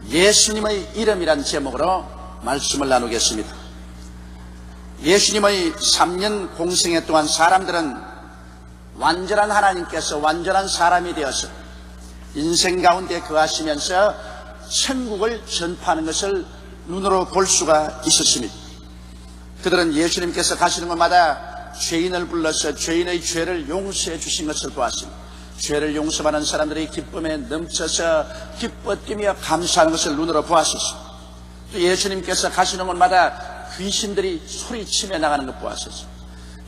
예수님의 이름이란 제목으로 말씀을 나누겠습니다. 예수님의 3년 공생애 동안 사람들은 완전한 하나님께서 완전한 사람이 되어서 인생 가운데 거하시면서 천국을 전파하는 것을 눈으로 볼 수가 있었습니다. 그들은 예수님께서 가시는 곳마다 죄인을 불러서 죄인의 죄를 용서해 주신 것을 보았습니다. 죄를 용서받는 사람들이 기쁨에 넘쳐서 기뻐 뛰며 감사하는 것을 눈으로 보았었습니다. 또 예수님께서 가시는 곳마다 귀신들이 소리치며 나가는 것 보았었습니다.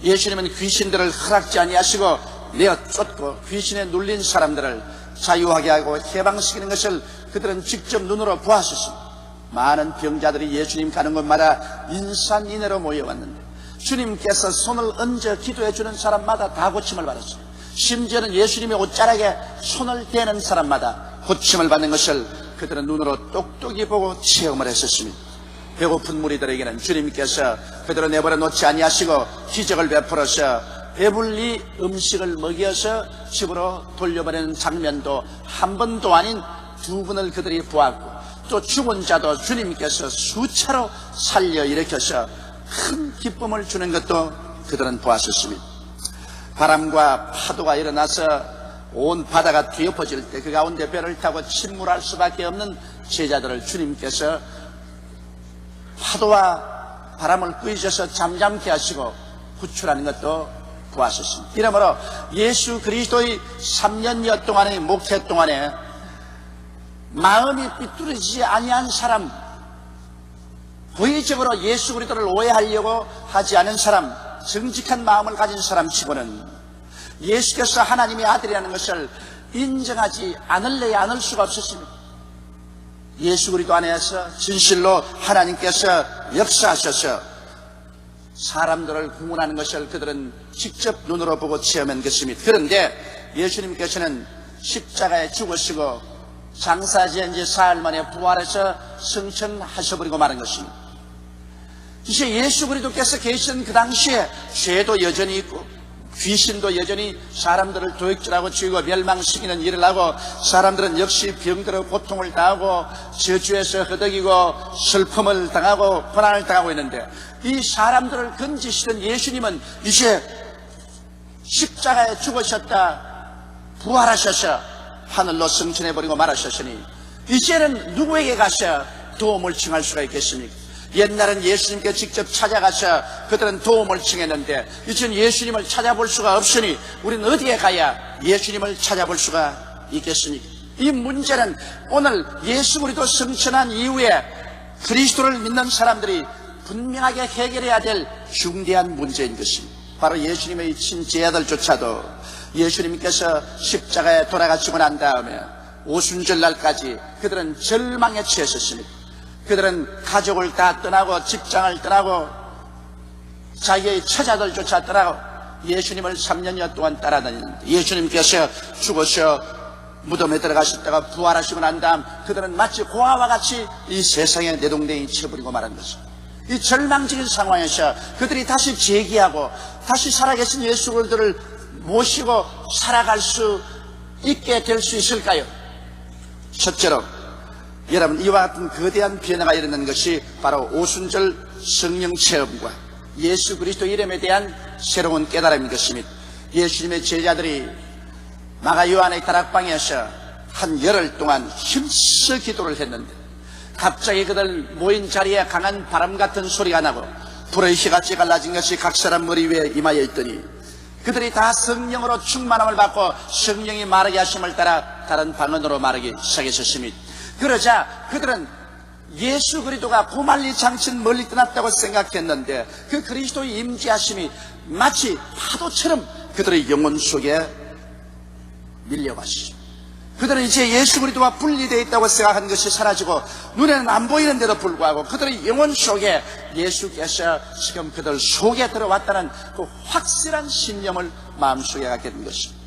예수님은 귀신들을 허락지 아니하시고 내어 쫓고 귀신에 눌린 사람들을 자유하게 하고 해방시키는 것을 그들은 직접 눈으로 보았었습니다. 많은 병자들이 예수님 가는 곳마다 인산인해로 모여왔는데 주님께서 손을 얹어 기도해 주는 사람마다 다 고침을 받았습니다. 심지어는 예수님의 옷자락에 손을 대는 사람마다 고침을 받는 것을 그들은 눈으로 똑똑히 보고 체험을 했었습니다. 배고픈 무리들에게는 주님께서 그들을 내버려 놓지 아니하시고 기적을 베풀어서 배불리 음식을 먹여서 집으로 돌려보내는 장면도 한 번도 아닌 두 번을 그들이 보았고, 또 죽은 자도 주님께서 수차로 살려 일으켜서 큰 기쁨을 주는 것도 그들은 보았었습니다. 바람과 파도가 일어나서 온 바다가 뒤엎어질 때 그 가운데 배를 타고 침몰할 수밖에 없는 제자들을 주님께서 파도와 바람을 끄이셔서 잠잠케 하시고 구출하는 것도 보았었습니다. 이러므로 예수 그리스도의 3년여 동안의 목회 동안에 마음이 삐뚤어지지 아니한 사람, 고의적으로 예수 그리스도를 오해하려고 하지 않은 사람, 정직한 마음을 가진 사람 치고는 예수께서 하나님의 아들이라는 것을 인정하지 않을 수가 없었습니다. 예수 그리스도 안에서 진실로 하나님께서 역사하셔서 사람들을 구원하는 것을 그들은 직접 눈으로 보고 체험한 것입니다. 그런데 예수님께서는 십자가에 죽으시고 장사지은 지 사흘 만에 부활해서 승천하셔버리고 마는 것입니다. 이제 예수 그리스도께서 계신 그 당시에 죄도 여전히 있고 귀신도 여전히 사람들을 도둑질하고 죽이고 멸망시키는 일을 하고, 사람들은 역시 병들어 고통을 당하고 저주에서 허덕이고 슬픔을 당하고 고난을 당하고 있는데, 이 사람들을 건지시던 예수님은 이제 십자가에 죽으셨다 부활하셔서 하늘로 승천해버리고 말하셨으니 이제는 누구에게 가서 도움을 청할 수가 있겠습니까? 옛날은 예수님께 직접 찾아가서 그들은 도움을 청했는데 이제는 예수님을 찾아볼 수가 없으니 우리는 어디에 가야 예수님을 찾아볼 수가 있겠습니까? 이 문제는 오늘 예수 그리스도 승천한 이후에 그리스도를 믿는 사람들이 분명하게 해결해야 될 중대한 문제인 것입니다. 바로 예수님의 친제자들조차도 예수님께서 십자가에 돌아가시고 난 다음에 오순절 날까지 그들은 절망에 처했었습니다. 그들은 가족을 다 떠나고 직장을 떠나고 자기의 처자들조차 떠나고 예수님을 3년여 동안 따라다녔는데, 예수님께서 죽어서 무덤에 들어가셨다가 부활하시고 난 다음 그들은 마치 고아와 같이 이 세상에 내동댕이 쳐버리고 말한 것입니다. 이 절망적인 상황에서 그들이 다시 재기하고 다시 살아계신 예수 그리스도를 모시고 살아갈 수 있게 될 수 있을까요? 첫째로 여러분, 이와 같은 거대한 변화가 일어나는 것이 바로 오순절 성령 체험과 예수 그리스도 이름에 대한 새로운 깨달음인 것입니다. 예수님의 제자들이 마가 요한의 다락방에서 한 열흘 동안 힘써 기도를 했는데 갑자기 그들 모인 자리에 강한 바람 같은 소리가 나고 불의 희같이 갈라진 것이 각 사람 머리 위에 임하여 있더니 그들이 다 성령으로 충만함을 받고 성령이 말하게 하심을 따라 다른 방언으로 말하기 시작했습니다. 그러자 그들은 예수 그리스도가 고말리 장친 멀리 떠났다고 생각했는데 그 그리스도의 임재하심이 마치 파도처럼 그들의 영혼 속에 밀려왔습니다. 그들은 이제 예수 그리스도와 분리되어 있다고 생각한 것이 사라지고 눈에는 안 보이는데도 불구하고 그들의 영혼 속에 예수께서 지금 그들 속에 들어왔다는 그 확실한 신념을 마음속에 갖게 된 것입니다.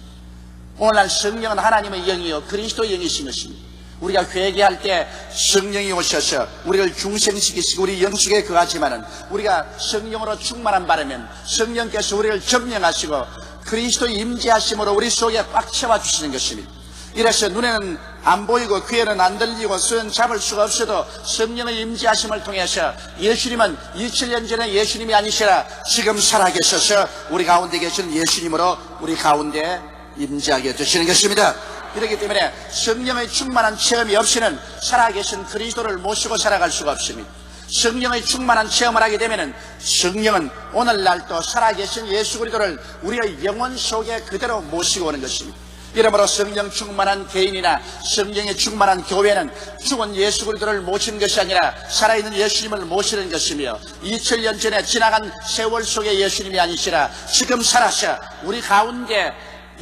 오늘날 성령은 하나님의 영이요 그리스도의 영이신 것입니다. 우리가 회개할 때 성령이 오셔서 우리를 중생시키시고 우리 영속에 거하지만은 우리가 성령으로 충만한 바라면 성령께서 우리를 점령하시고 그리스도의 임재하심으로 우리 속에 꽉 채워 주시는 것입니다. 이래서 눈에는 안 보이고 귀에는 안 들리고 손 잡을 수가 없어도 성령의 임재하심을 통해서 예수님은 2000년 전에 예수님이 아니시라 지금 살아계셔서 우리 가운데 계신 예수님으로 우리 가운데 임재하게 되시는 것입니다. 그렇기 때문에 성령의 충만한 체험이 없이는 살아계신 그리스도를 모시고 살아갈 수가 없습니다. 성령의 충만한 체험을 하게 되면 성령은 오늘날도 살아계신 예수 그리스도를 우리의 영혼 속에 그대로 모시고 오는 것입니다. 이러므로 성령 충만한 개인이나 성령의 충만한 교회는 죽은 예수 그리스도를 모시는 것이 아니라 살아있는 예수님을 모시는 것이며 2000년 전에 지나간 세월 속의 예수님이 아니시라 지금 살아서 우리 가운데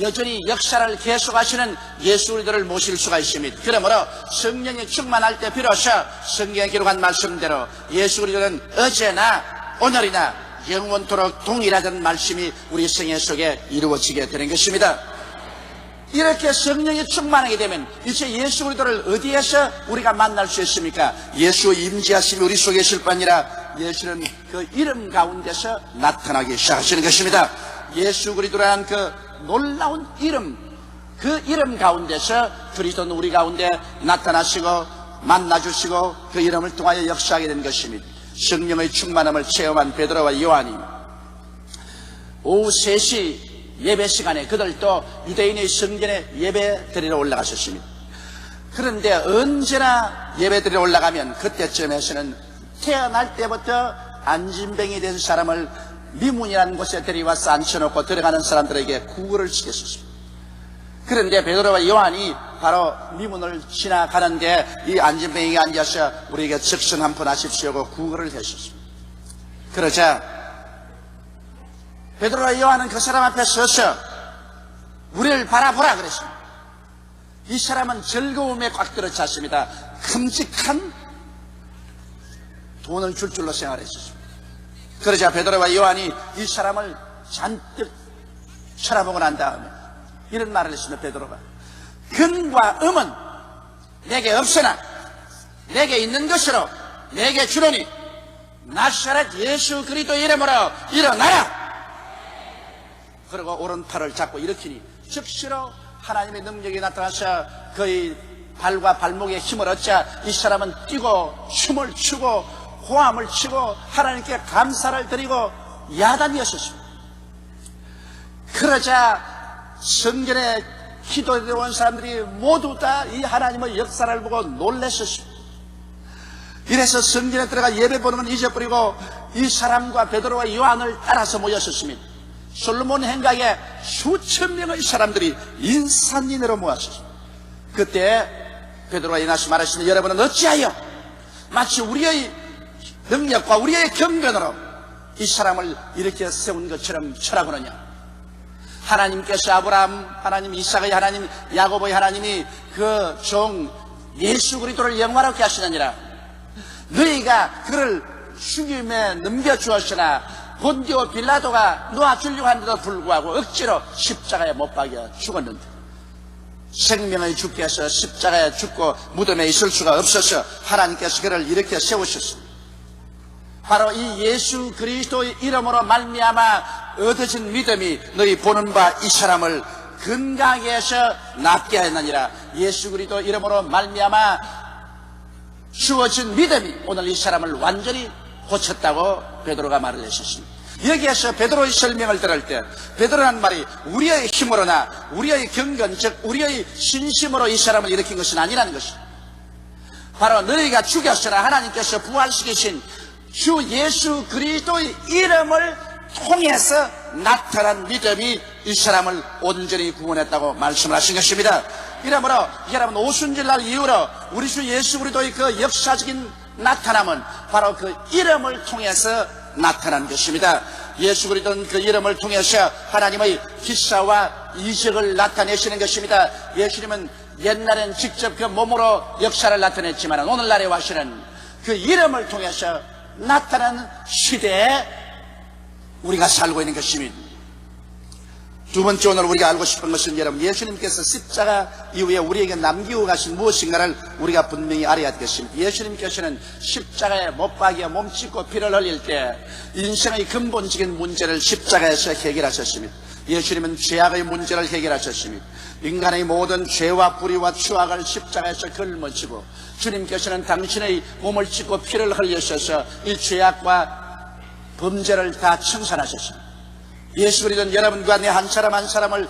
여전히 역사를 계속하시는 예수 그리스도를 모실 수가 있습니다. 그러므로 성령이 충만할 때 비로소 성경에 기록한 말씀대로 예수 그리스도는 어제나 오늘이나 영원토록 동일하다는 말씀이 우리 성경 속에 이루어지게 되는 것입니다. 이렇게 성령이 충만하게 되면 이제 예수 그리스도를 어디에서 우리가 만날 수 있습니까? 예수의 임재하심이 우리 속에 있을 뿐 아니라 예수는 그 이름 가운데서 나타나기 시작하시는 것입니다. 예수 그리스도라는 그 놀라운 이름, 그 이름 가운데서 그리스도는 우리 가운데 나타나시고 만나주시고 그 이름을 통하여 역사하게 된 것입니다. 성령의 충만함을 체험한 베드로와 요한이 오후 3시 예배 시간에 그들도 유대인의 성전에 예배 드리러 올라가셨습니다. 그런데 언제나 예배 드리러 올라가면 그때쯤에서는 태어날 때부터 안진병이 된 사람을 미문이라는 곳에 데려와서 앉혀놓고 들어가는 사람들에게 구걸을 시켰었습니다. 그런데 베드로와 요한이 바로 미문을 지나가는데 이 안진병이 앉아서 우리에게 적선 한 번 하십시오 하고 구걸을 하셨습니다. 그러자 베드로와 요한은 그 사람 앞에 서서 우리를 바라보라 그랬습니다. 이 사람은 즐거움에 꽉 들어찼습니다. 큼직한 돈을 줄 줄로 생각했습니다. 그러자 베드로와 요한이 이 사람을 잔뜩 쳐다보고 난 다음에 이런 말을 했습니다. 베드로가 금과 음은 내게 없으나 내게 있는 것으로 내게 주노니 나사렛 예수 그리스도 이름으로 일어나라. 그리고 오른팔을 잡고 일으키니 즉시로 하나님의 능력이 나타나서 그의 발과 발목에 힘을 얻자 이 사람은 뛰고 춤을 추고 호함을 치고 하나님께 감사를 드리고 야단이었습니다. 그러자 성전에 기도에 온 사람들이 모두 다 이 하나님의 역사를 보고 놀랐었습니다. 이래서 성전에 들어가 예배 보는 건 잊어버리고 이 사람과 베드로와 요한을 따라서 모였었습니다. 솔로몬 행각에 수천 명의 사람들이 인산인해로 모았습니다. 그때 베드로가 일어나서 말하시니 여러분은 어찌하여 마치 우리의 능력과 우리의 경건으로 이 사람을 이렇게 세운 것처럼 철하고느냐. 하나님께서 아브라함 하나님, 이삭의 하나님, 야곱의 하나님이 그 종 예수 그리스도를 영화롭게 하시느니라. 너희가 그를 죽임에 넘겨주었으나 본디오 빌라도가 놓아주려고 하는데도 불구하고 억지로 십자가에 못 박여 죽었는데 생명의 주께서 십자가에 죽고 무덤에 있을 수가 없어서 하나님께서 그를 이렇게 세우셨습니다. 바로 이 예수 그리스도의 이름으로 말미암아 얻어진 믿음이 너희 보는 바 이 사람을 건강하게 해서 낫게 하였느니라. 예수 그리스도 이름으로 말미암아 주어진 믿음이 오늘 이 사람을 완전히 고쳤다고 베드로가 말을 했었습니다. 여기에서 베드로의 설명을 들을 때 베드로라는 말이 우리의 힘으로나 우리의 경건 즉 우리의 신심으로 이 사람을 일으킨 것은 아니라는 것입니다. 바로 너희가 죽였으나 하나님께서 부활시키신 주 예수 그리스도의 이름을 통해서 나타난 믿음이 이 사람을 온전히 구원했다고 말씀을 하신 것입니다. 이러므로 여러분 오순절날 이후로 우리 주 예수 그리스도의 그 역사적인 나타남은 바로 그 이름을 통해서 나타난 것입니다. 예수 그리스도는 그 이름을 통해서 하나님의 기사와 이적을 나타내시는 것입니다. 예수님은 옛날엔 직접 그 몸으로 역사를 나타냈지만 오늘날에 와서는 그 이름을 통해서 나타나는 시대에 우리가 살고 있는 것입니다. 두 번째 오늘 우리가 알고 싶은 것은 여러분 예수님께서 십자가 이후에 우리에게 남기고 가신 무엇인가를 우리가 분명히 알아야 되겠습니다. 예수님께서는 십자가에 못 박여 몸짓고 피를 흘릴 때 인생의 근본적인 문제를 십자가에서 해결하셨습니다. 예수님은 죄악의 문제를 해결하셨습니다. 인간의 모든 죄와 불의와 추악을 십자가에서 걸머지고 주님께서는 당신의 몸을 찢고 피를 흘리셔서 이 죄악과 범죄를 다 청산하셨습니다. 예수 그리스도는 여러분과 내 한 사람 한 사람을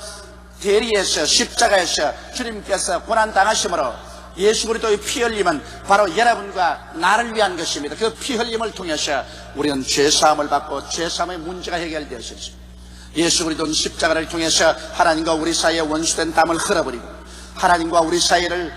대리해서 십자가에서 주님께서 고난당하심으로 예수 그리스도의 피 흘림은 바로 여러분과 나를 위한 것입니다. 그 피 흘림을 통해서 우리는 죄사함을 받고 죄사함의 문제가 해결되었습니다. 예수 그리스도는 십자가를 통해서 하나님과 우리 사이에 원수된 담을 흘러버리고 하나님과 우리 사이를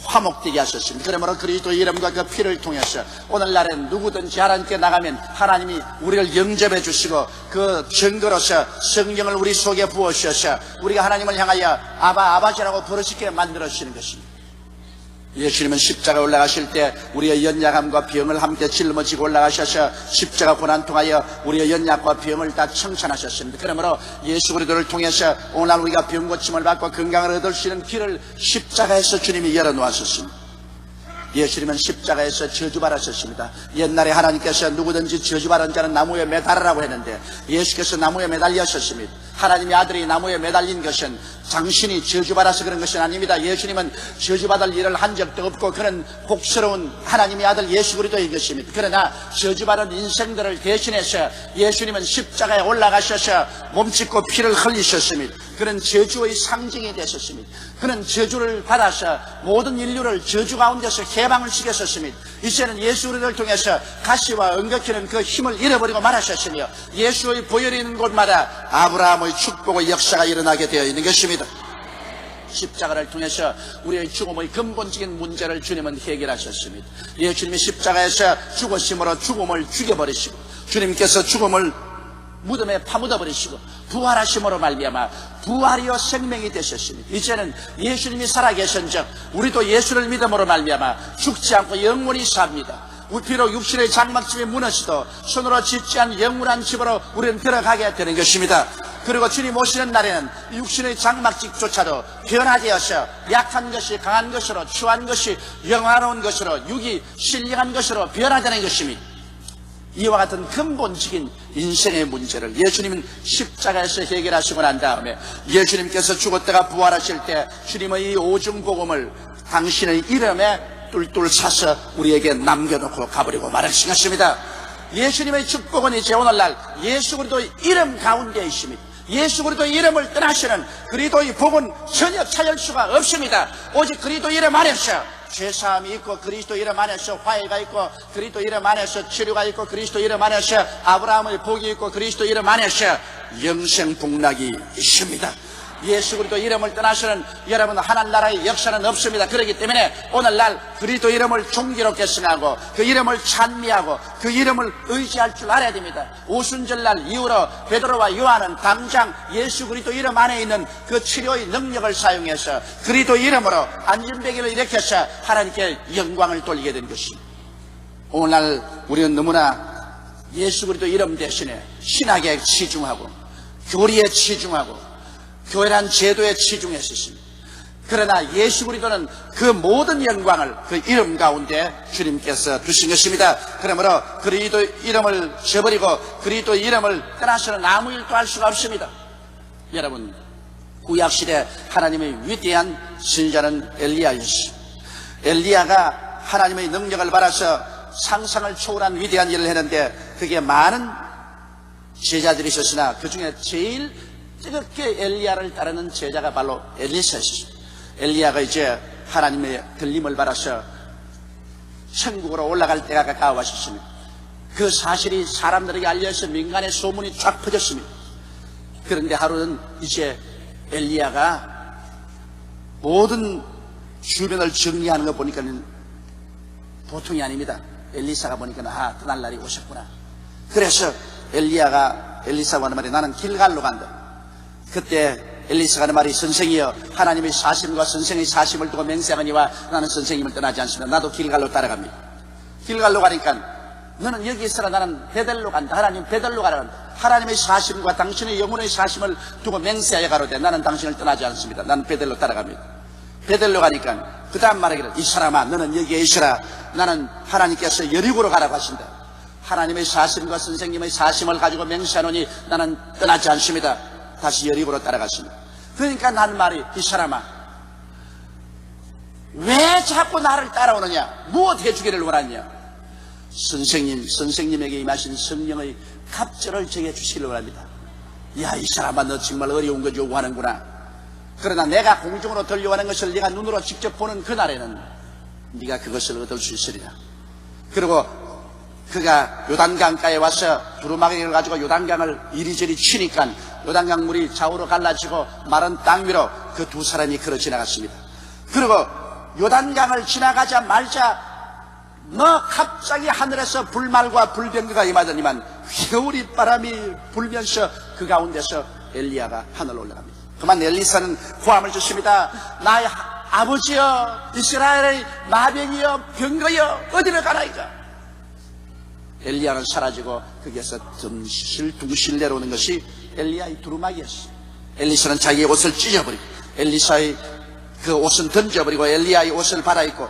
화목되게 하셨습니다. 그러므로 그리스도의 이름과 그 피를 통해서 오늘날엔 누구든지 하나님께 나가면 하나님이 우리를 영접해 주시고 그 증거로서 성령을 우리 속에 부어주셔서 우리가 하나님을 향하여 아바 아버지라고 부르시게 만들어 주시는 것입니다. 예수님은 십자가에 올라가실 때 우리의 연약함과 병을 함께 짊어지고 올라가셔서 십자가 고난 통하여 우리의 연약과 병을 다 청산하셨습니다. 그러므로 예수 그리스도를 통해서 오늘 우리가 병 고침을 받고 건강을 얻을 수 있는 길을 십자가에서 주님이 열어놓으셨습니다. 예수님은 십자가에서 저주받으셨습니다. 옛날에 하나님께서 누구든지 저주받은 자는 나무에 매달으라고 했는데 예수께서 나무에 매달리셨습니다. 하나님의 아들이 나무에 매달린 것은 당신이 저주받아서 그런 것은 아닙니다. 예수님은 저주받을 일을 한 적도 없고 그런 복스러운 하나님의 아들 예수 그리스도인 것입니다. 그러나 저주받은 인생들을 대신해서 예수님은 십자가에 올라가셔서 몸짓고 피를 흘리셨습니다. 그런 저주의 상징이 되셨습니다. 그런 저주를 받아서 모든 인류를 저주 가운데서 해방을 시켰었습니다. 이제는 예수 그리스도를 통해서 가시와 엉겁히는 그 힘을 잃어버리고 말하셨으며 예수의 보혈이 있는 곳마다 아브라함의 축복의 역사가 일어나게 되어 있는 것입니다. 십자가를 통해서 우리의 죽음의 근본적인 문제를 주님은 해결하셨습니다. 예수님이 십자가에서 죽으심으로 죽음을 죽여버리시고 주님께서 죽음을 무덤에 파묻어버리시고 부활하심으로 말미암아 부활이요 생명이 되셨습니다. 이제는 예수님이 살아계신즉 우리도 예수를 믿음으로 말미암아 죽지 않고 영원히 삽니다. 비록 육신의 장막집이 무너지도 손으로 짓지 않은 영원한 집으로 우리는 들어가게 되는 것입니다. 그리고 주님 오시는 날에는 육신의 장막집조차도 변화되어서 약한 것이 강한 것으로, 추한 것이 영화로운 것으로, 육이 신령한 것으로 변화되는 것입니다. 이와 같은 근본적인 인생의 문제를 예수님은 십자가에서 해결하시고 난 다음에 예수님께서 죽었다가 부활하실 때 주님의 이 오중복음을 당신의 이름에 뚫뚫 사서 우리에게 남겨놓고 가버리고 말하신 것입니다. 예수님의 축복은 이제 오늘날 예수 그리스도의 이름 가운데 있습니다. 예수 그리스도의 이름을 떠나시는 그리스도의 복은 전혀 찾을 수가 없습니다. 오직 그리스도 이름 안에서 죄사함이 있고 그리스도 이름 안에서 화해가 있고 그리스도 이름 안에서 치료가 있고 그리스도 이름 안에서 아브라함의 복이 있고 그리스도 이름 안에서 영생 복락이 있습니다. 예수 그리스도 이름을 떠나서는 여러분 하늘나라의 역사는 없습니다. 그렇기 때문에 오늘날 그리스도 이름을 존귀롭게 승하고 그 이름을 찬미하고 그 이름을 의지할 줄 알아야 됩니다. 오순절날 이후로 베드로와 요한은 당장 예수 그리스도 이름 안에 있는 그 치료의 능력을 사용해서 그리스도 이름으로 안전배기를 일으켜서 하나님께 영광을 돌리게 된 것입니다. 오늘날 우리는 너무나 예수 그리스도 이름 대신에 신학에 치중하고 교리에 치중하고 교회란 제도에 치중했었습니다. 그러나 예수 그리스도는 그 모든 영광을 그 이름 가운데 주님께서 두신 것입니다. 그러므로 그리스도 이름을 저버리고 그리스도 이름을 떠나서는 아무 일도 할 수가 없습니다. 여러분, 구약시대 하나님의 위대한 선지자는 엘리야였습니다. 엘리야가 하나님의 능력을 받아서 상상을 초월한 위대한 일을 했는데 그게 많은 제자들이 있었으나 그 중에 제일 뜨겁게 엘리야를 따르는 제자가 바로 엘리사였습니다. 엘리야가 이제 하나님의 들림을 받아서 천국으로 올라갈 때가 가까워졌습니다. 그 사실이 사람들에게 알려서 민간의 소문이 쫙 퍼졌습니다. 그런데 하루는 이제 엘리야가 모든 주변을 정리하는 거 보니까는 보통이 아닙니다. 엘리사가 보니까 떠날 날이 오셨구나. 그래서 엘리사가 하는 말이 나는 길갈로 간다. 그때 엘리사가 하는 말이 선생이여 하나님의 사심과 선생의 사심을 두고 맹세하니와 나는 선생님을 떠나지 않습니다. 나도 길갈로 따라갑니다. 길갈로 가니까 너는 여기 있어라 나는 베델로 간다. 하나님 베델로 가라. 하나님의 사심과 당신의 영혼의 사심을 두고 맹세하여 가로되 나는 당신을 떠나지 않습니다. 나는 베델로 따라갑니다. 베델로 가니까 그 다음 말하기를 이 사람아 너는 여기에 있어라. 나는 하나님께서 여리고로 가라고 하신다. 하나님의 사심과 선생님의 사심을 가지고 맹세하노니 나는 떠나지 않습니다. 다시 여리고로 따라갔습니다. 그러니까 난 말이, 이 사람아, 왜 자꾸 나를 따라오느냐? 무엇 해주기를 원하냐? 선생님에게 임하신 성령의 갑절을 정해 주시기를 원합니다. 야, 이 사람아, 너 정말 어려운 거 요구하는구나. 그러나 내가 공중으로 들려오는 것을 네가 눈으로 직접 보는 그날에는 네가 그것을 얻을 수 있으리라. 그리고 그가 요단강가에 와서 두루마기를 가지고 요단강을 이리저리 치니까 요단강 물이 좌우로 갈라지고 마른 땅 위로 그 두 사람이 걸어 지나갔습니다. 그리고 요단강을 지나가자마자 갑자기 하늘에서 불말과 불병거가 임하더니만 겨울이 바람이 불면서 그 가운데서 엘리야가 하늘로 올라갑니다. 그만 엘리사는 고함을 짓습니다. 나의 아버지여, 이스라엘의 마병이여, 병거여, 어디로 가나이까? 엘리야는 사라지고 거기에서 둥실 내려오는 것이 엘리야의 두루마기였어요. 엘리사는 자기의 옷을 찢어버리고 엘리사의 그 옷은 던져버리고 엘리야의 옷을 받아입고,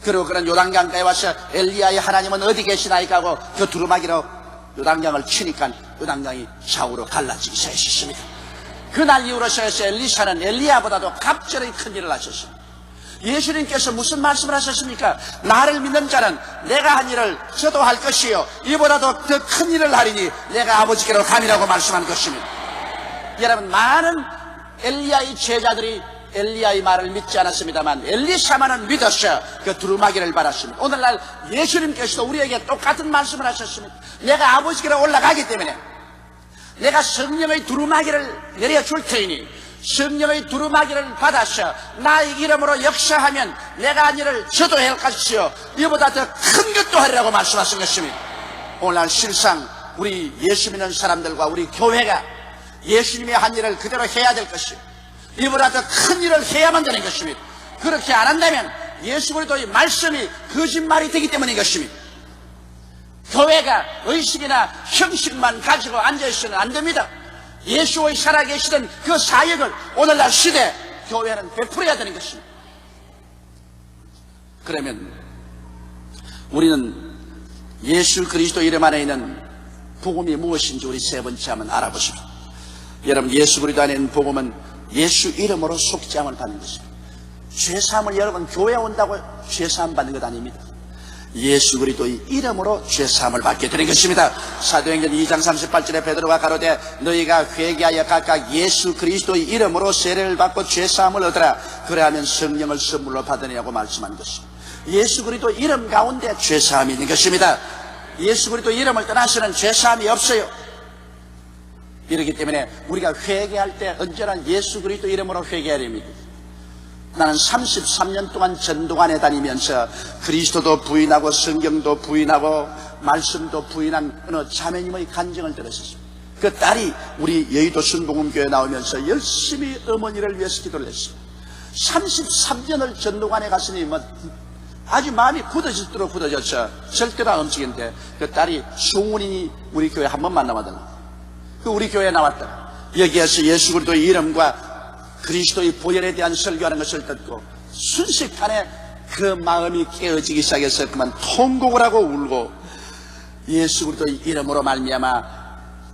그리고 그런 요단강가에 와서 엘리야의 하나님은 어디 계시나이까 하고 그 두루마기로 요단강을 치니까 요단강이 좌우로 갈라지기 시작했습니다. 그날 이후로서 엘리사는 엘리야보다도 갑절의 큰 일을 하셨습니다. 예수님께서 무슨 말씀을 하셨습니까? 나를 믿는 자는 내가 한 일을 저도 할 것이요 이보다도 더 큰 일을 하리니 내가 아버지께로 감이라고 말씀한 것입니다. 여러분, 많은 엘리야의 제자들이 엘리야의 말을 믿지 않았습니다만 엘리사만은 믿었어 그 두루마기를 받았습니다. 오늘날 예수님께서도 우리에게 똑같은 말씀을 하셨습니다. 내가 아버지께로 올라가기 때문에 내가 성령의 두루마기를 내려줄 테니 성령의 두루마기를 받아서 나의 이름으로 역사하면 내가 한 일을 저도 할 것이요 이보다 더 큰 것도 하리라고 말씀하신 것입니다. 오늘날 실상 우리 예수 믿는 사람들과 우리 교회가 예수님의 한 일을 그대로 해야 될 것이요 이보다 더 큰 일을 해야만 되는 것입니다. 그렇게 안 한다면 예수 그리스도의 말씀이 거짓말이 되기 때문인 것입니다. 교회가 의식이나 형식만 가지고 앉아있어는 안 됩니다. 예수의 살아계시던 그 사역을 오늘날 시대 교회는 베풀어야 되는 것입니다. 그러면 우리는 예수 그리스도 이름 안에 있는 복음이 무엇인지 우리 세 번째 한번 알아보십시오. 여러분, 예수 그리스도 안에 있는 복음은 예수 이름으로 속죄함을 받는 것입니다. 죄사함을 여러분 교회에 온다고 죄사함 받는 것 아닙니다. 예수 그리스도의 이름으로 죄사함을 받게 되는 것입니다. 사도행전 2장 38절에 베드로가 가로되 너희가 회개하여 각각 예수 그리스도의 이름으로 세례를 받고 죄사함을 얻으라. 그래하면 성령을 선물로 받으리라고 말씀한 것입니다. 예수 그리스도 이름 가운데 죄사함이 있는 것입니다. 예수 그리스도 이름을 떠나서는 죄사함이 없어요. 이렇기 때문에 우리가 회개할 때 언제나 예수 그리스도 이름으로 회개해야 됩니다. 나는 33년 동안 전도관에 다니면서 그리스도도 부인하고 성경도 부인하고 말씀도 부인한 어느 자매님의 간증을 들었습니다. 그 딸이 우리 여의도 순복음교회 나오면서 열심히 어머니를 위해서 기도를 했어요. 33년을 전도관에 갔으니 아주 마음이 굳어질도록 굳어졌죠. 절대로 안 움직이는데 그 딸이 송은인이 우리 교회 한번 만나봤더니 그 우리 교회에 나왔다. 여기에서 예수 그리스도의 이름과 그리스도의 보혈에 대한 설교하는 것을 듣고 순식간에 그 마음이 깨어지기 시작해서 그만 통곡을 하고 울고 예수 그리스도의 이름으로 말미암아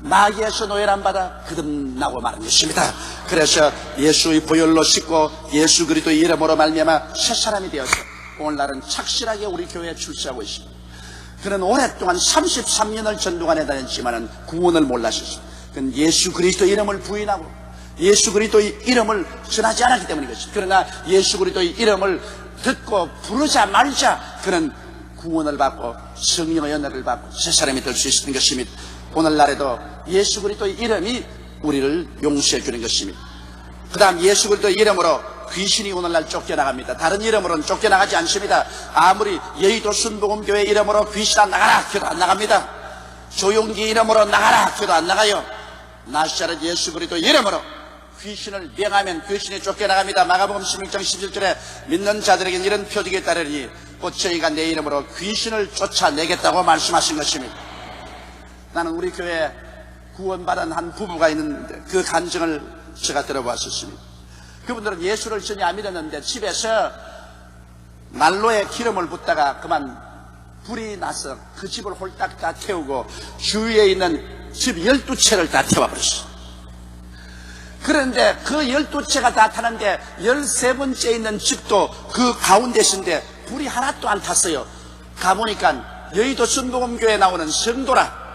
마귀에서 노예란 받아 거듭나고 마는 것입니다. 그래서 예수의 보혈로 씻고 예수 그리스도의 이름으로 말미암아 새 사람이 되었어. 오늘날은 착실하게 우리 교회에 출세하고 있습니다. 그는 오랫동안 33년을 전도관에 다녔지만은 구원을 몰랐었습니다. 그는 예수 그리스도의 이름을 부인하고 예수 그리스도의 이름을 전하지 않았기 때문인 것입니다. 그러나 예수 그리스도의 이름을 듣고 부르자마자 그는 구원을 받고 성령의 연회를 받고 새 사람이 될 수 있는 것입니다. 오늘날에도 예수 그리스도의 이름이 우리를 용서해 주는 것입니다. 그 다음 예수 그리스도의 이름으로 귀신이 오늘날 쫓겨나갑니다. 다른 이름으로는 쫓겨나가지 않습니다. 아무리 여의도 순복음교회 이름으로 귀신 안 나가라 해도 안 나갑니다. 조용기 이름으로 나가라 해도 안 나가요. 나사렛 예수 그리스도 이름으로 귀신을 명하면 귀신이 쫓겨나갑니다. 마가복음 16장 17절에 믿는 자들에게는 이런 표적이 따르니 곧 저희가 내 이름으로 귀신을 쫓아내겠다고 말씀하신 것입니다. 나는 우리 교회에 구원받은 한 부부가 있는데 그 간증을 제가 들어봤었습니다. 그분들은 예수를 전혀 안 믿었는데 집에서 난로에 기름을 붓다가 그만 불이 나서 그 집을 홀딱 다 태우고 주위에 있는 집 12채를 다 태워버렸어요. 그런데 그 12채가 다 타는데 13번째 있는 집도 그 가운데 있는데 불이 하나도 안 탔어요. 가보니까 여의도 순복음교회에 나오는 성도라.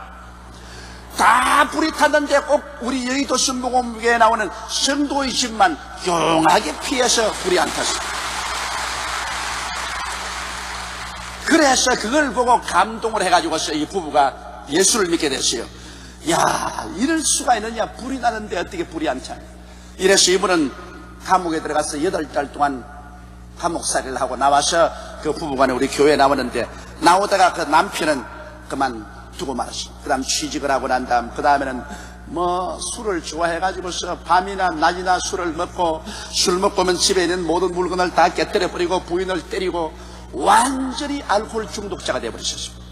다 불이 탔는데 꼭 우리 여의도 순복음교회에 나오는 성도의 집만 조용하게 피해서 불이 안 탔어요. 그래서 그걸 보고 감동을 해가지고서 이 부부가 예수를 믿게 됐어요. 야, 이럴 수가 있느냐. 불이 나는데 어떻게 불이 안 차. 이래서 이분은 감옥에 들어가서 8달 동안 감옥살이를 하고 나와서 그 부부간에 우리 교회에 나오는데, 나오다가 그 남편은 그만두고 말았어요. 그 다음 취직을 하고 난 다음 그 다음에는 술을 좋아해가지고서 밤이나 낮이나 술을 먹고, 술 먹고 오면 집에 있는 모든 물건을 다 깨뜨려버리고 부인을 때리고 완전히 알코올 중독자가 되어버리셨습니다.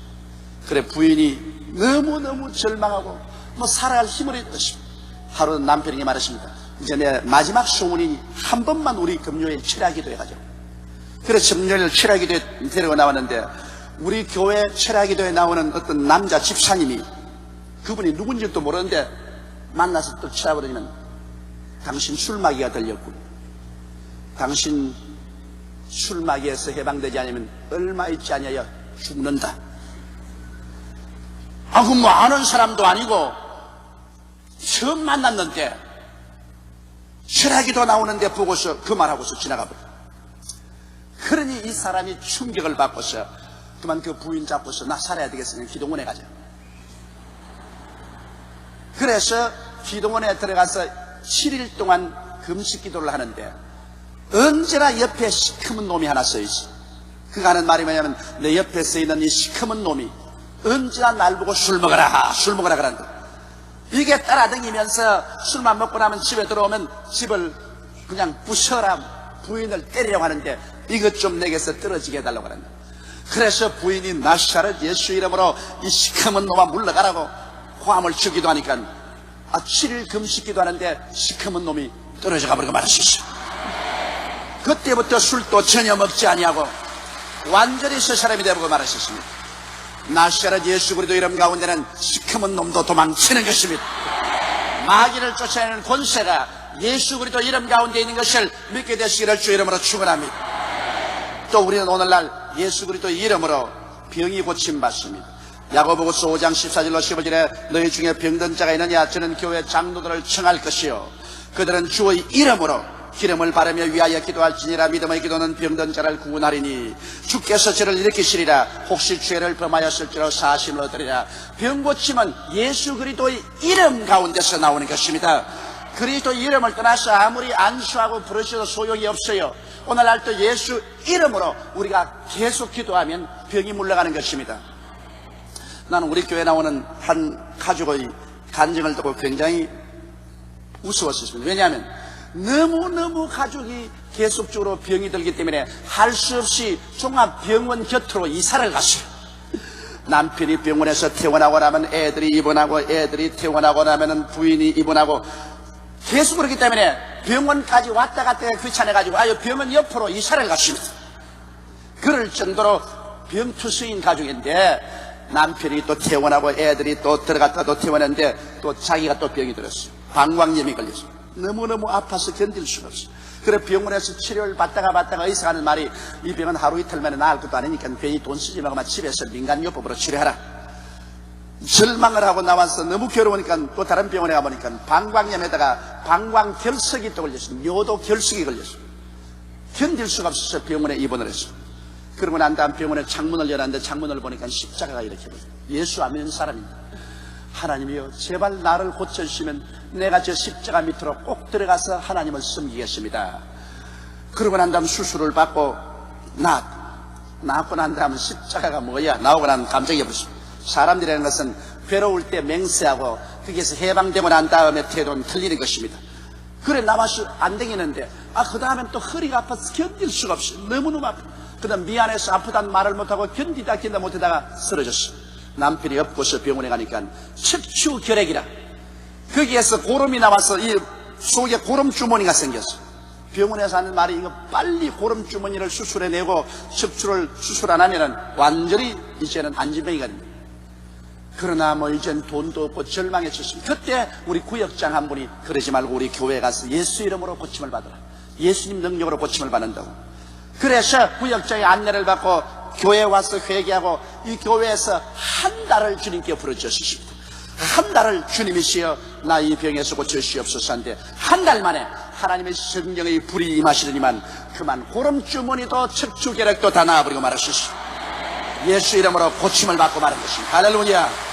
그래 부인이 너무너무 절망하고 살아갈 힘을 잃었습니다. 하루 남편에게 말했습니다. 이제 내 마지막 소원이 한 번만 우리 금요일 철야기도 해가지고. 그래서 금요일 철야기도에 데리고 나왔는데, 우리 교회 철야기도에 나오는 어떤 남자 집사님이, 그분이 누군지도 모르는데 만나서 또 쳐다보더니만, 당신 술마귀가 들렸군. 당신 술마귀에서 해방되지 않으면 얼마 있지 않아야 죽는다. 그 뭐 아는 사람도 아니고 처음 만났는데 철야기도 나오는데 보고서 그 말하고서 지나가버려. 그러니 이 사람이 충격을 받고서 그만 그 부인 잡고서 나 살아야 되겠으니 기도원에 가자. 그래서 기도원에 들어가서 7일 동안 금식 기도를 하는데, 언제나 옆에 시커먼 놈이 하나 써있어. 그가 하는 말이 뭐냐면, 내 옆에 써있는 이 시커먼 놈이 언제나 날 보고 술 먹어라 그런다. 이게 따라다니면서 술만 먹고 나면 집에 들어오면 집을 그냥 부셔라, 부인을 때리려고 하는데 이것 좀 내게서 떨어지게 해달라고 하는다. 그래서 부인이 나사렛 예수 이름으로 이 시커먼 놈아 물러가라고 고함을 치기도 하니까 7일 금식기도 하는데 시커먼 놈이 떨어져 가버리고 말았었어. 그때부터 술도 전혀 먹지 아니하고 완전히 새 사람이 되고 말았었습니다. 나사렛 예수 그리스도 이름 가운데는 시커먼 놈도 도망치는 것입니다. 마귀를 쫓아내는 권세가 예수 그리스도 이름 가운데 있는 것을 믿게 되시기를 주 이름으로 축원합니다. 또 우리는 오늘날 예수 그리스도 이름으로 병이 고침받습니다. 야고보서 5장 14절로 15절에 너희 중에 병든 자가 있느냐? 저는 교회 장로들을 청할 것이요 그들은 주의 이름으로 기름을 바르며 위하여 기도할지니라. 믿음의 기도는 병든 자를 구원하리니 주께서 저를 일으키시리라. 혹시 죄를 범하였을지로 사심을 얻으리라. 병 고침은 예수 그리스도의 이름 가운데서 나오는 것입니다. 그리스도 이름을 떠나서 아무리 안수하고 부르셔도 소용이 없어요. 오늘날 또 예수 이름으로 우리가 계속 기도하면 병이 물러가는 것입니다. 나는 우리 교회에 나오는 한 가족의 간증을 듣고 굉장히 우스웠습니다. 왜냐하면 너무너무 가족이 계속적으로 병이 들기 때문에 할 수 없이 종합병원 곁으로 이사를 갔어요. 남편이 병원에서 퇴원하고 나면 애들이 입원하고, 애들이 퇴원하고 나면 부인이 입원하고, 계속 그렇기 때문에 병원까지 왔다 갔다 귀찮아가지고 병원 옆으로 이사를 갔습니다. 그럴 정도로 병투수인 가족인데, 남편이 또 퇴원하고 애들이 또 들어갔다 또 퇴원했는데 또 자기가 또 병이 들었어요. 방광염이 걸렸어요. 너무너무 아파서 견딜 수가 없어요. 그래 병원에서 치료를 받다가 의사가 하는 말이, 이 병은 하루 이틀 만에 나을 것도 아니니까 괜히 돈 쓰지 말고 집에서 민간요법으로 치료하라. 절망을 하고 나와서 너무 괴로우니까 또 다른 병원에 가보니까 방광염에다가 방광결석이 또 걸렸어요. 뇨도 결석이 걸렸어요. 견딜 수가 없어서 병원에 입원을 했어요. 그러고 난 다음 병원에 창문을 열었는데 창문을 보니까 십자가가 이렇게 보여요. 예수 안 믿는 사람입니다. 하나님이여 제발 나를 고쳐주시면 내가 저 십자가 밑으로 꼭 들어가서 하나님을 섬기겠습니다. 그러고 난 다음 수술을 받고 나왔고 난 다음 십자가가 뭐야? 나오고 난 감정이 없습니다. 사람들이라는 것은 괴로울 때 맹세하고 거기에서 해방되고 난 다음에 태도는 틀리는 것입니다. 그래 남아서 안 되겠는데 그 다음엔 또 허리가 아파서 견딜 수가 없어요. 너무너무 아파. 그 다음 미안해서 아프다는 말을 못하고 견디다 못하다가 쓰러졌어. 남편이 엎고서 병원에 가니까 척추결핵이라, 거기에서 고름이 나와서 이 속에 고름 주머니가 생겼어. 병원에서 하는 말이, 이거 빨리 고름 주머니를 수술해내고 척추를 수술 안 하면은 완전히 이제는 안진병이가 됩니다. 그러나 뭐 이젠 돈도 없고 절망해졌습니다. 그때 우리 구역장 한 분이 그러지 말고 우리 교회에 가서 예수 이름으로 고침을 받으라. 예수님 능력으로 고침을 받는다고. 그래서 구역장의 안내를 받고 교회에 와서 회개하고 이 교회에서 한 달을 주님께 부르짖으십니다. 한 달을 주님이시여 나 이 병에서 고쳐주시옵소서 하는데 한 달 만에 하나님의 성령의 불이 임하시더니만 그만 호름주머니도 척추계력도 다 나와버리고 말하셨습니다. 예수 이름으로 고침을 받고 말한 것입니다. 할렐루야.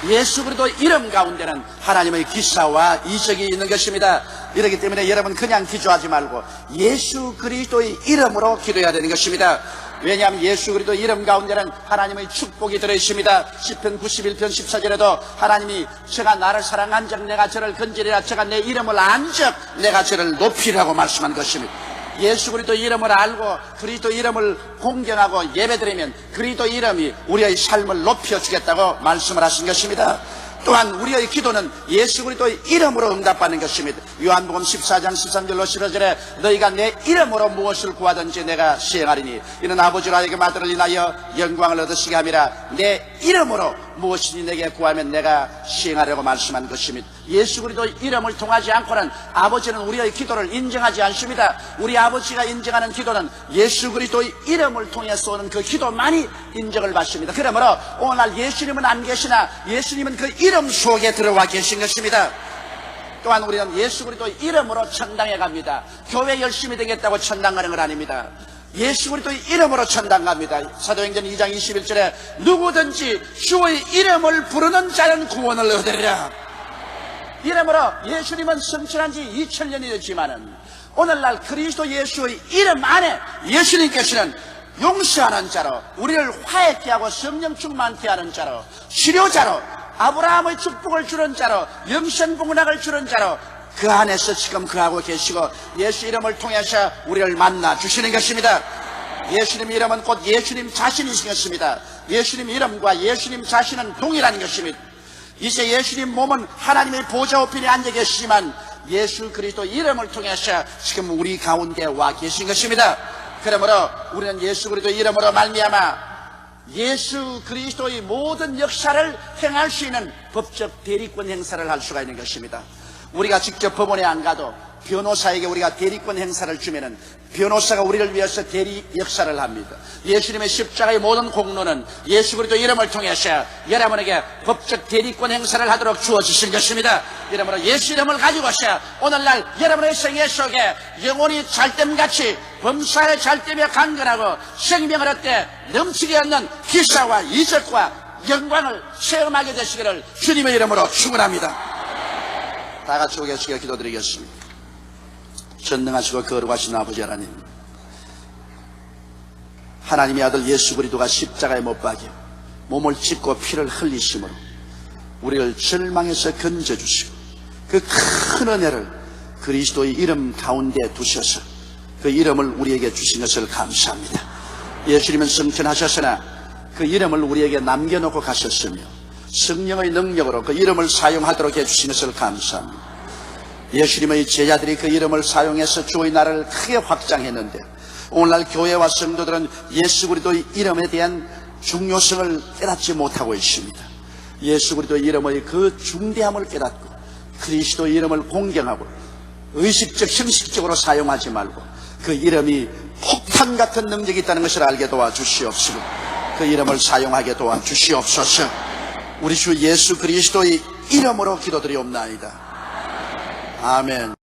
예수 그리스도 이름 가운데는 하나님의 기사와 이적이 있는 것입니다. 이렇기 때문에 여러분 그냥 기도하지 말고 예수 그리스도의 이름으로 기도해야 되는 것입니다. 왜냐하면 예수 그리스도 이름 가운데는 하나님의 축복이 들어있습니다. 시편 91편 14절에도 하나님이 저가 나를 사랑한 적 내가 저를 건지리라, 저가 내 이름을 안 적 내가 저를 높이라고 말씀한 것입니다. 예수 그리스도 이름을 알고 그리스도 이름을 공경하고 예배드리면 그리스도 이름이 우리의 삶을 높여주겠다고 말씀을 하신 것입니다. 또한 우리의 기도는 예수 그리스도의 이름으로 응답받는 것입니다. 요한복음 14장 13절로 15절에 너희가 내 이름으로 무엇을 구하든지 내가 시행하리니 이는 아버지로 하여금 아들을 인하여 영광을 얻으시게 함이라. 내 이름으로 무엇이든지 내게 구하면 내가 시행하려고 말씀한 것입니다. 예수 그리스도의 이름을 통하지 않고는 아버지는 우리의 기도를 인정하지 않습니다. 우리 아버지가 인정하는 기도는 예수 그리스도의 이름을 통해서 오는 그 기도만이 인정을 받습니다. 그러므로 오늘 예수님은 안 계시나 예수님은 그 이름 속에 들어와 계신 것입니다. 또한 우리는 예수 그리스도의 이름으로 천당에 갑니다. 교회 열심히 되겠다고 천당 가는 건 아닙니다. 예수 그리스도의 이름으로 천당 갑니다. 사도행전 2장 21절에 누구든지 주의 이름을 부르는 자는 구원을 얻으리라. 이름으로 예수님은 성천한 지 2000년이 됐지만은 오늘날 그리스도 예수의 이름 안에 예수님께서는 용서하는 자로, 우리를 화해케 하고 성령 충만케 하는 자로, 치료자로, 아브라함의 축복을 주는 자로, 영생복락을 주는 자로 그 안에서 지금 그하고 계시고 예수 이름을 통해서 우리를 만나 주시는 것입니다. 예수님 이름은 곧 예수님 자신이신 것입니다. 예수님 이름과 예수님 자신은 동일한 것입니다. 이제 예수님 몸은 하나님의 보좌 우편에 앉아 계시지만 예수 그리스도 이름을 통해서 지금 우리 가운데 와 계신 것입니다. 그러므로 우리는 예수 그리스도 이름으로 말미암아 예수 그리스도의 모든 역사를 행할 수 있는 법적 대리권 행사를 할 수가 있는 것입니다. 우리가 직접 법원에 안 가도 변호사에게 우리가 대리권 행사를 주면은 변호사가 우리를 위해서 대리 역사를 합니다. 예수님의 십자가의 모든 공로는 예수 그리스도 이름을 통해서 여러분에게 법적 대리권 행사를 하도록 주어지신 것입니다. 여러분 예수 이름을 가지고서 오늘날 여러분의 생애 속에 영혼이 잘됨같이 범사의 잘됨에 강건하고 생명을 얻되 넘치게 얻는 기사와 이적과 영광을 체험하게 되시기를 주님의 이름으로 축원합니다. 다 같이 오겠습니다. 기도드리겠습니다. 전능하시고 거룩하신 아버지 하나님, 하나님의 아들 예수 그리스도가 십자가에 못 박여 몸을 찢고 피를 흘리심으로 우리를 절망에서 건져주시고 그 큰 은혜를 그리스도의 이름 가운데 두셔서 그 이름을 우리에게 주신 것을 감사합니다. 예수님은 승천하셨으나 그 이름을 우리에게 남겨놓고 가셨으며 성령의 능력으로 그 이름을 사용하도록 해주신 것을 감사합니다. 예수님의 제자들이 그 이름을 사용해서 주의 나라를 크게 확장했는데 오늘날 교회와 성도들은 예수 그리스도의 이름에 대한 중요성을 깨닫지 못하고 있습니다. 예수 그리스도의 이름의 그 중대함을 깨닫고 그리스도의 이름을 공경하고 의식적 형식적으로 사용하지 말고 그 이름이 폭탄 같은 능력이 있다는 것을 알게 도와주시옵시고 그 이름을 사용하게 도와주시옵소서. 우리 주 예수 그리스도의 이름으로 기도드리옵나이다. 아멘.